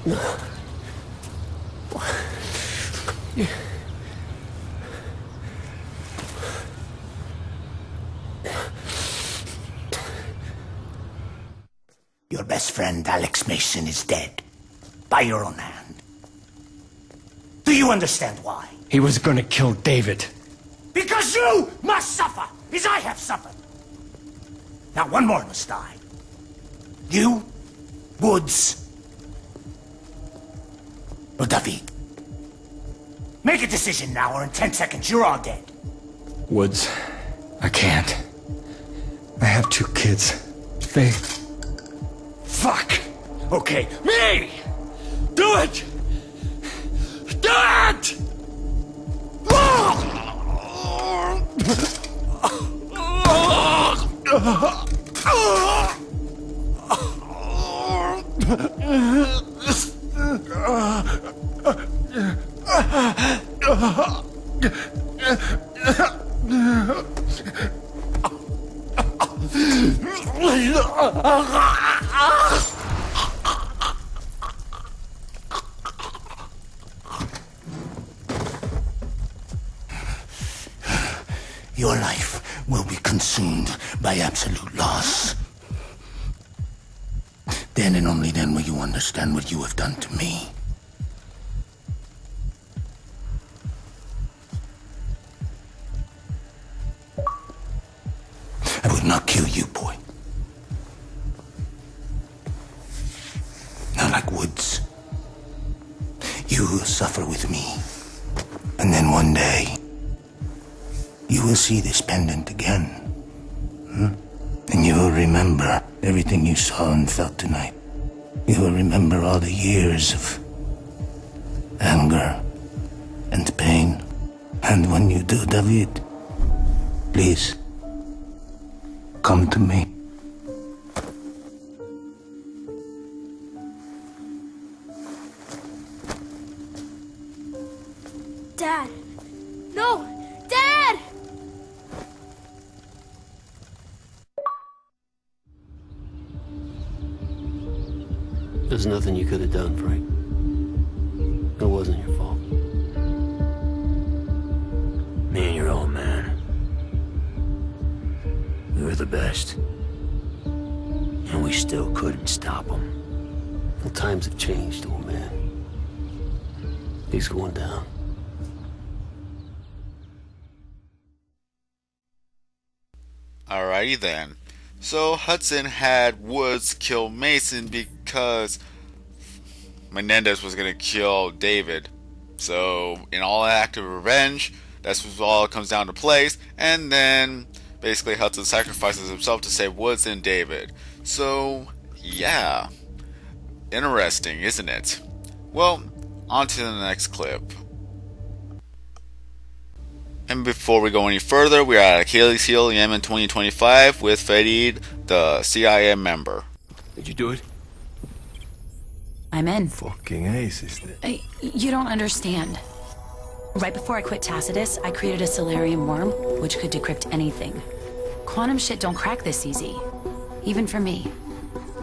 Your best friend, Alex Mason, is dead. By your own hand. Do you understand why? He was gonna kill David. Because you must suffer, as I have suffered. Now one more must die. You, Woods, or David. Make a decision now, or in 10 seconds you're all dead. Woods, I can't. I have 2 kids. They... Fuck! Okay, me! Do it! Do it! Your life will be consumed by absolute loss. Then and only then will you understand what you have done to me. I would not kill you, boy. Not like Woods. You will suffer with me. And then one day, you will see this pendant again. And you will remember everything you saw and felt tonight. You will remember all the years of anger and pain. And when you do, David, please, come to me. Dad! No! Dad! There's nothing you could have done, Frank. It wasn't your fault. Me and your old man. We were the best. And we still couldn't stop him. Well, times have changed, old man. He's going down. Alrighty then. So Hudson had Woods kill Mason because Menendez was gonna kill David. So in all act of revenge, that's what all comes down to place. And then basically Hudson sacrifices himself to save Woods and David. So yeah, interesting, isn't it? Well, on to the next clip. And before we go any further, we are at Achilles Heel Yemen 2025 with Farid, the CIA member. Did you do it? I'm in. Fucking ace, isn't it? You don't understand. Right before I quit Tacitus, I created a Solarium worm, which could decrypt anything. Quantum shit don't crack this easy. Even for me.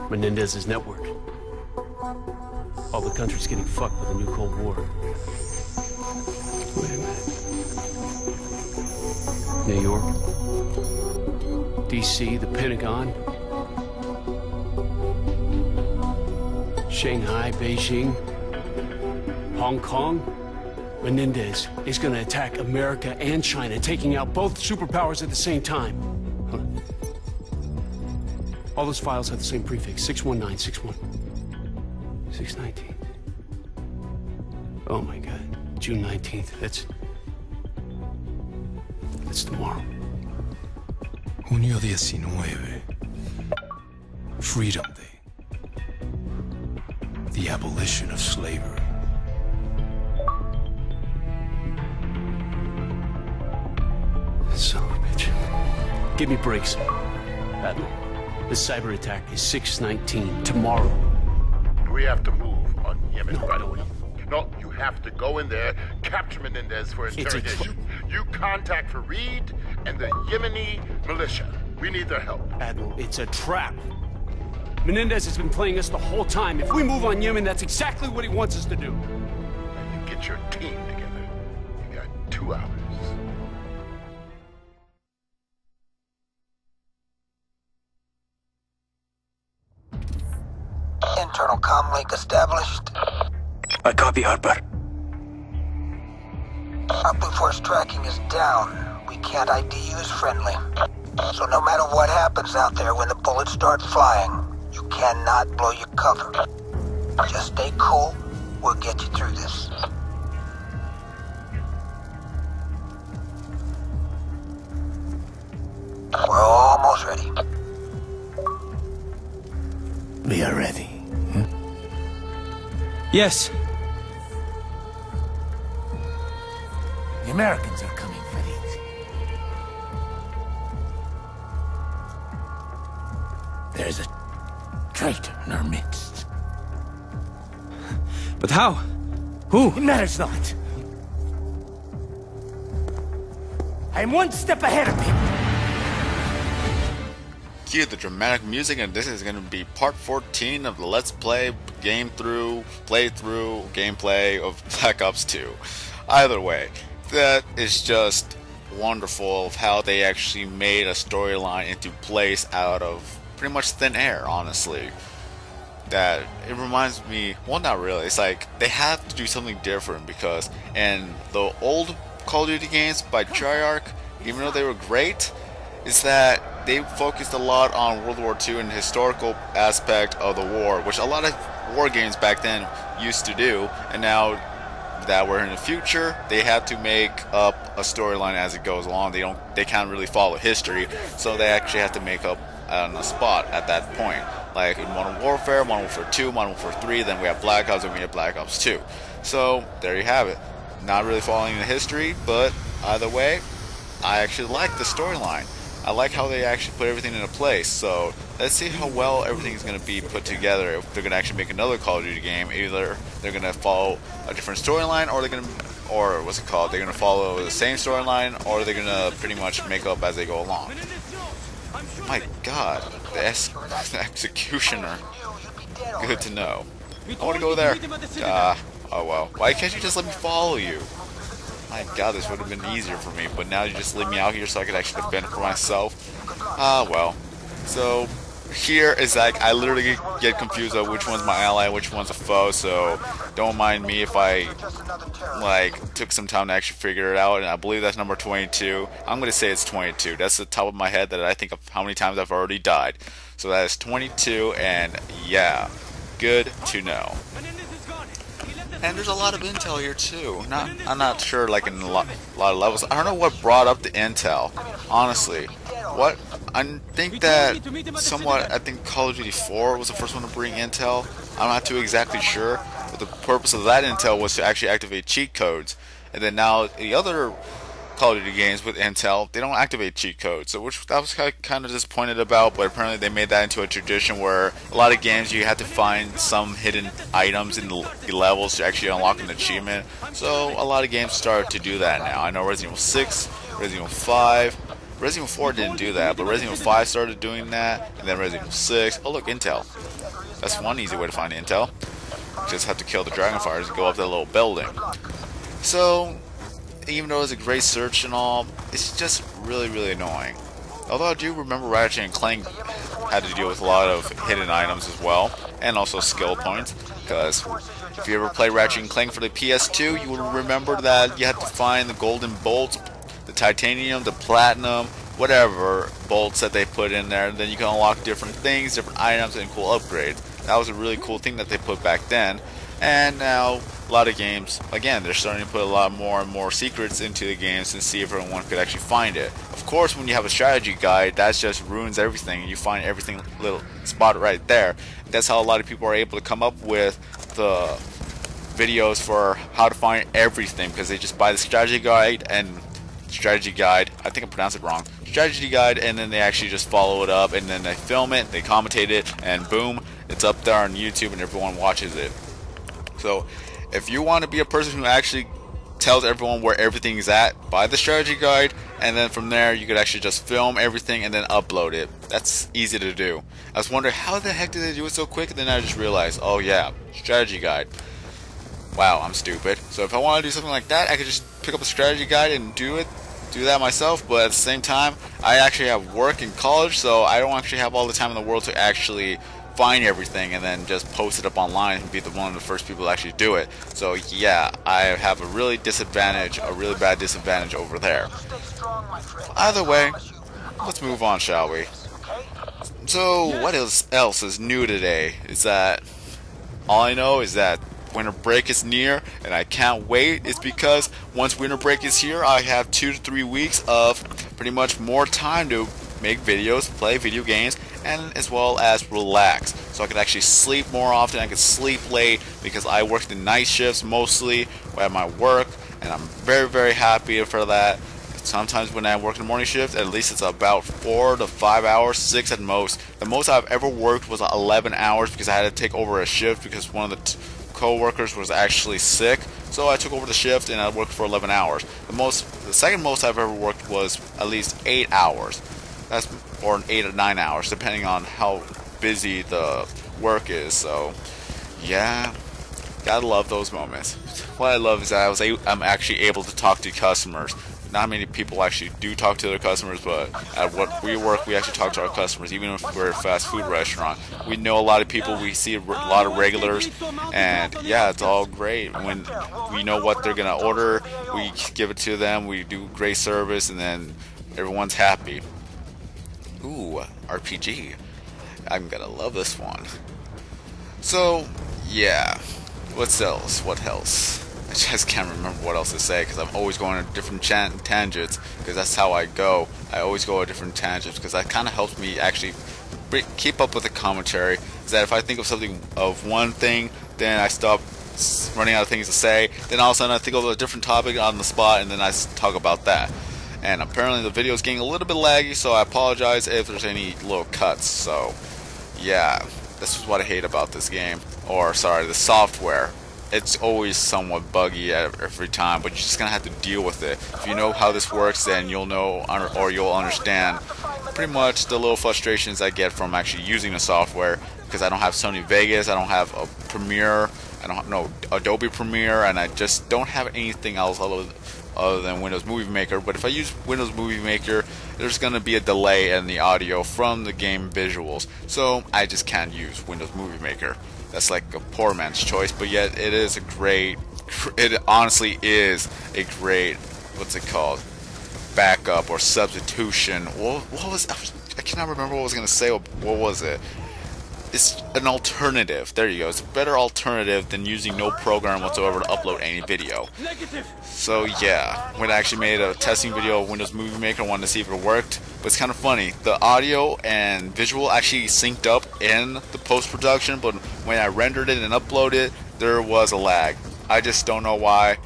Menendez's network. All the country's getting fucked with a new Cold War. Wait a minute. New York, D.C., the Pentagon, Shanghai, Beijing, Hong Kong. Menendez is going to attack America and China, taking out both superpowers at the same time. All those files have the same prefix, 61961. 619. Oh my God, June 19th. That's tomorrow. Junio 19. Freedom Day. The abolition of slavery. Son of a bitch. Give me breaks. Admiral, this cyber attack is 619 tomorrow. We have to move on Yemen No, right no, away. No, you have to go in there, capture Menendez for interrogation. You contact Farid and the Yemeni militia. We need their help. Admiral, it's a trap. Menendez has been playing us the whole time. If we move on Yemen, that's exactly what he wants us to do. Now you get your team together. You got 2 hours. Internal comm link established. I copy, Harper. Our Blue Force tracking is down. We can't ID you as friendly. So no matter what happens out there when the bullets start flying, you cannot blow your cover. Just stay cool. We'll get you through this. We're almost ready. We are ready. Yes. The Americans are coming, Farid. There's a traitor in our midst. But how? Who? It matters not. I am one step ahead of him. Cue the dramatic music, and this is going to be part 14 of the Let's Play playthrough gameplay of Black Ops 2. Either way, that is just wonderful of how they actually made a storyline into place out of pretty much thin air, honestly. That it reminds me, well, not really, it's like they have to do something different, because in the old Call of Duty games by Treyarch, even though they were great, is that they focused a lot on World War II and the historical aspect of the war, which a lot of war games back then used to do, and now that we're in the future, they have to make up a storyline as it goes along. They can't really follow history, so they actually have to make up on the spot at that point. Like in Modern Warfare, Modern Warfare 2, Modern Warfare 3, then we have Black Ops, and we have Black Ops 2. So there you have it. Not really following the history, but either way, I actually like the storyline. I like how they actually put everything into place. So let's see how well everything is going to be put together. If they're going to actually make another Call of Duty game, either they're going to follow a different storyline, or they're going to, or what's it called? They're going to follow the same storyline, or they're going to pretty much make up as they go along. My God, the executioner. Good to know. I want to go there. Oh well. Why can't you just let me follow you? My God, this would have been easier for me, but now you just leave me out here so I could actually defend for myself. Well. So, here is like, I literally get confused of which one's my ally, which one's a foe, so don't mind me if I, like, took some time to actually figure it out, and I believe that's number 22. I'm going to say it's 22. That's the top of my head that I think of how many times I've already died. So that is 22, and yeah, good to know. And there's a lot of intel here too. I'm not sure, like in a lot of levels. I don't know what brought up the intel, honestly. What? I think that somewhat. I think Call of Duty 4 was the first one to bring intel. I'm not too exactly sure, but the purpose of that intel was to actually activate cheat codes. And then now the other Call of Duty games with intel, they don't activate cheat codes, so which that was kind of disappointed about. But apparently they made that into a tradition where a lot of games you had to find some hidden items in the levels to actually unlock an achievement. So a lot of games started to do that now. I know Resident Evil 6, Resident Evil 5, Resident Evil 4 didn't do that, but Resident Evil 5 started doing that, and then Resident Evil 6. Oh look, intel. That's one easy way to find intel. You just have to kill the Dragonfires and go up that little building. So even though it's a great search and all, it's just really, really annoying. Although I do remember Ratchet and Clank had to deal with a lot of hidden items as well, and also skill points, because if you ever play Ratchet and Clank for the PS2, you will remember that you had to find the golden bolts, the titanium, the platinum, whatever bolts that they put in there, and then you can unlock different things, different items, and cool upgrades. That was a really cool thing that they put back then. And now, a lot of games, again, they're starting to put a lot more and more secrets into the games and see if everyone could actually find it. Of course, when you have a strategy guide, that just ruins everything. You find everything little spot right there. That's how a lot of people are able to come up with the videos for how to find everything, because they just buy the strategy guide, I think I pronounced it wrong, strategy guide, and then they actually just follow it up, and then they film it, they commentate it, and boom, it's up there on YouTube and everyone watches it. So if you want to be a person who actually tells everyone where everything is at by the strategy guide, and then from there you could actually just film everything and then upload it. That's easy to do. I was wondering how the heck did they do it so quick, and then I just realized, oh yeah, strategy guide. Wow, I'm stupid. So if I want to do something like that, I could just pick up a strategy guide and do that myself. But at the same time, I actually have work in college, so I don't actually have all the time in the world to actually find everything and then just post it up online and be one of the first people to actually do it. So yeah, I have a really bad disadvantage over there. Either way, let's move on, shall we? So what else is new today? Is that all I know is that winter break is near, and I can't wait. It's because once winter break is here, I have 2 to 3 weeks of pretty much more time to make videos, play video games, and as well as relax. So I could actually sleep more often. I could sleep late because I work the night shifts mostly at my work, and I'm very happy for that. Sometimes when I work the morning shift, at least it's about 4 to 5 hours, 6 at most. The most I've ever worked was 11 hours because I had to take over a shift because one of the co-workers was actually sick. So I took over the shift and I worked for 11 hours. The second most I've ever worked was at least 8 hours. Or 8 or 9 hours, depending on how busy the work is. So yeah, gotta love those moments. What I love is that I'm actually able to talk to customers. Not many people actually do talk to their customers, but at what we work, we actually talk to our customers. Even if we're a fast food restaurant, we know a lot of people, we see a lot of regulars, and yeah, it's all great. When we know what they're gonna order, we give it to them, we do great service, and then everyone's happy. Ooh, RPG. I'm gonna love this one. So yeah, what else? I just can't remember what else to say because I'm always going on different tangents because that's how I go. I always go on different tangents because that kind of helps me actually keep up with the commentary. Is that if I think of one thing, then I stop running out of things to say. Then all of a sudden I think of a different topic on the spot, and then I talk about that. And apparently the video is getting a little bit laggy, so I apologize if there's any little cuts. So yeah, this is what I hate about this game, or sorry, the software. It's always somewhat buggy every time, but you're just gonna have to deal with it. If you know how this works, then you'll know, or you'll understand pretty much the little frustrations I get from actually using the software, because I don't have Sony Vegas, I don't have a Premiere, I don't have no Adobe Premiere, and I just don't have anything else other than Windows Movie Maker. But if I use Windows Movie Maker, there's gonna be a delay in the audio from the game visuals, so I just can't use Windows Movie Maker. That's like a poor man's choice, but yet it honestly is a great, what's it called, backup or substitution. I cannot remember what I was going to say. What was it? It's an alternative. There you go. It's a better alternative than using no program whatsoever to upload any video. So yeah, when I actually made a testing video of Windows Movie Maker, I wanted to see if it worked. But it's kind of funny. The audio and visual actually synced up in the post-production, but when I rendered it and uploaded it, there was a lag. I just don't know why.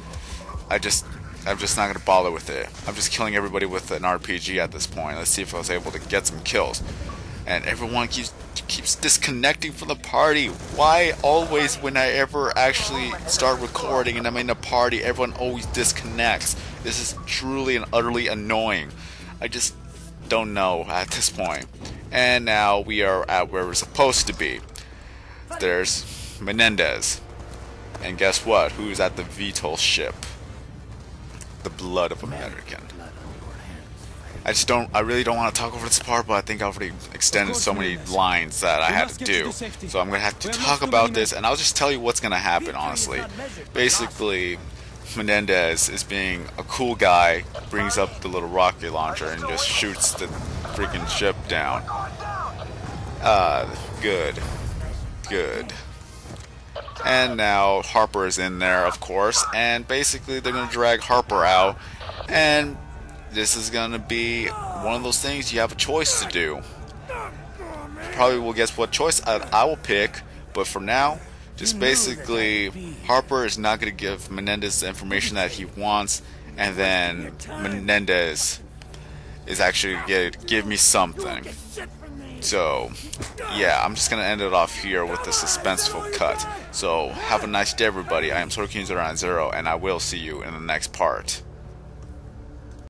I'm just not going to bother with it. I'm just killing everybody with an RPG at this point. Let's see if I was able to get some kills. And everyone keeps disconnecting from the party. Why always when I ever actually start recording and I'm in a party, everyone always disconnects? This is truly and utterly annoying. I just don't know at this point. And now we are at where we're supposed to be. There's Menendez. And guess what? Who's at the VTOL ship? The blood of American. I really don't want to talk over this part, but I think I've already extended so many lines that I had to do. So I'm going to have to talk about this, and I'll just tell you what's going to happen, honestly. Basically, Menendez is being a cool guy, brings up the little rocket launcher and just shoots the freaking ship down. Good. And now Harper is in there, of course, and basically they're going to drag Harper out, and this is going to be one of those things you have a choice to do. Probably will guess what choice I will pick, but for now, just basically Harper is not going to give Menendez the information that he wants, and then Menendez is actually going to give me something. So, yeah, I'm just gonna end it off here with the suspenseful cut. So, have a nice day, everybody. I am SwordKing090, and I will see you in the next part.